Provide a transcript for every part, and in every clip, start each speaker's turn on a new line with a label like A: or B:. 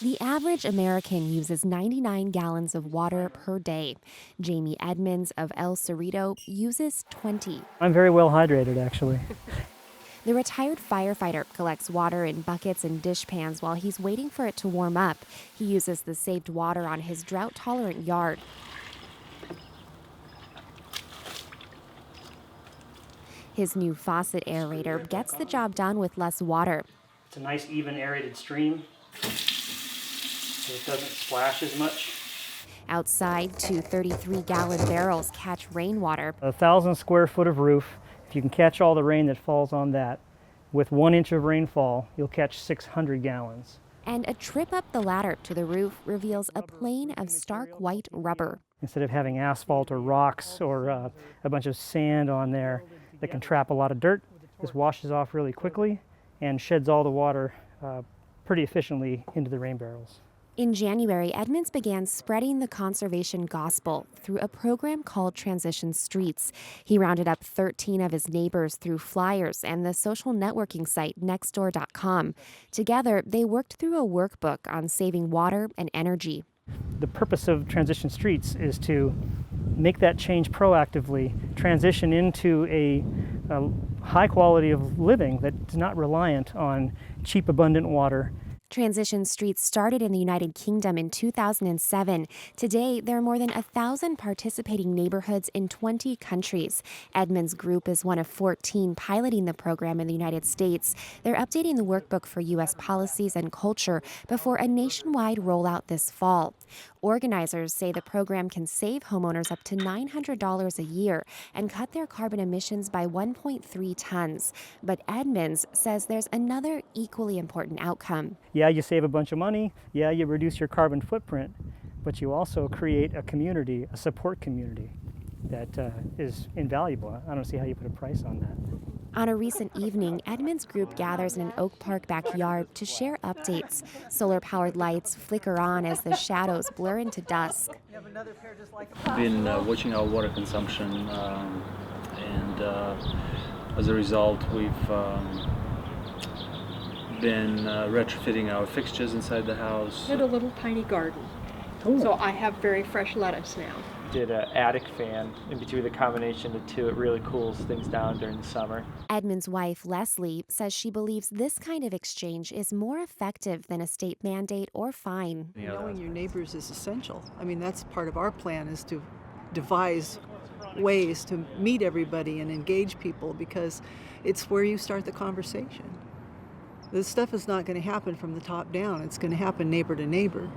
A: The average American uses 99 gallons of water per day. Jamie Edmonds of El Cerrito uses 20.
B: I'm very well hydrated, actually.
A: The retired firefighter collects water in buckets and dishpans while he's waiting for it to warm up. He uses the saved water on his drought-tolerant yard. His new faucet aerator gets the job done with less water.
B: It's a nice, even, aerated stream, so it doesn't splash as much.
A: Outside, two 33-gallon barrels catch rainwater.
B: 1,000 square foot of roof, if you can catch all the rain that falls on that, with 1 inch of rainfall, you'll catch 600 gallons.
A: And a trip up the ladder to the roof reveals a plain of stark white rubber.
B: Instead of having asphalt or rocks or a bunch of sand on there that can trap a lot of dirt, this washes off really quickly and sheds all the water pretty efficiently into the rain barrels.
A: In January, Edmonds began spreading the conservation gospel through a program called Transition Streets. He rounded up 13 of his neighbors through flyers and the social networking site nextdoor.com. Together, they worked through a workbook on saving water and energy.
B: The purpose of Transition Streets is to make that change proactively, transition into a high quality of living that's not reliant on cheap, abundant water.
A: Transition Streets started in the United Kingdom in 2007. Today, there are more than 1,000 participating neighborhoods in 20 countries. Edmonds Group is one of 14 piloting the program in the United States. They're updating the workbook for U.S. policies and culture before a nationwide rollout this fall. Organizers say the program can save homeowners up to $900 a year and cut their carbon emissions by 1.3 tons. But Edmonds says there's another equally important outcome.
B: Yeah, you save a bunch of money. Yeah, you reduce your carbon footprint, but you also create a community, a support community that is invaluable. I don't see how you put a price on that.
A: On a recent evening, Edmonds Group gathers in an Oak Park backyard to share updates. Solar-powered lights flicker on as the shadows blur into dusk.
C: We've been watching our water consumption, and as a result, we've been retrofitting our fixtures inside the house.
D: I had a little tiny garden, so I have very fresh lettuce now.
E: Did an attic fan in between the combination of the two. It really cools things down during the summer.
A: Edmund's wife, Leslie, says she believes this kind of exchange is more effective than a state mandate or fine.
F: Knowing your neighbors is essential. I mean, that's part of our plan, is to devise ways to meet everybody and engage people, because it's where you start the conversation. This stuff is not going to happen from the top down. It's going to happen neighbor to neighbor.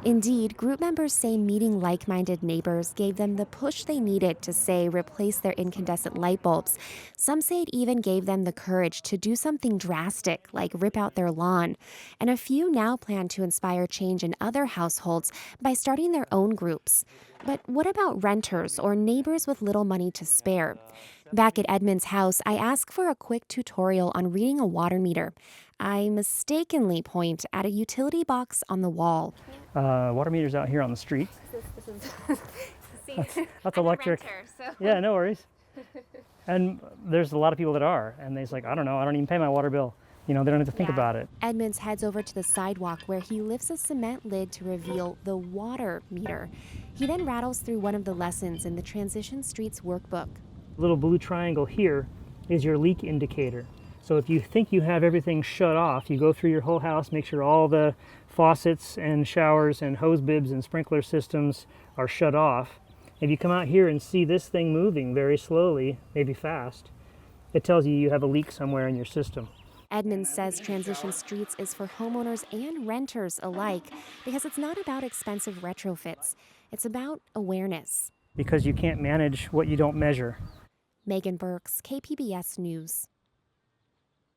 A: Indeed, group members say meeting like-minded neighbors gave them the push they needed to, say, replace their incandescent light bulbs. Some say it even gave them the courage to do something drastic, like rip out their lawn. And a few now plan to inspire change in other households by starting their own groups. But what about renters or neighbors with little money to spare? Back at Edmund's house, I ask for a quick tutorial on reading a water meter. I mistakenly point at a utility box on the wall.
B: Water meters out here on the street. That's electric.
A: Renter, so.
B: Yeah, no worries. And there's a lot of people that are, and they're like, I don't know, I don't even pay my water bill. You know, they don't have to think about it.
A: Edmonds heads over to the sidewalk where he lifts a cement lid to reveal the water meter. He then rattles through one of the lessons in the Transition Streets workbook.
B: The little blue triangle here is your leak indicator. So if you think you have everything shut off, you go through your whole house, make sure all the faucets and showers and hose bibs and sprinkler systems are shut off. If you come out here and see this thing moving very slowly, maybe fast, it tells you you have a leak somewhere in your system.
A: Edmonds says Transition Streets is for homeowners and renters alike because it's not about expensive retrofits. It's about awareness.
B: Because you can't manage what you don't measure.
A: Megan Burks, KPBS News.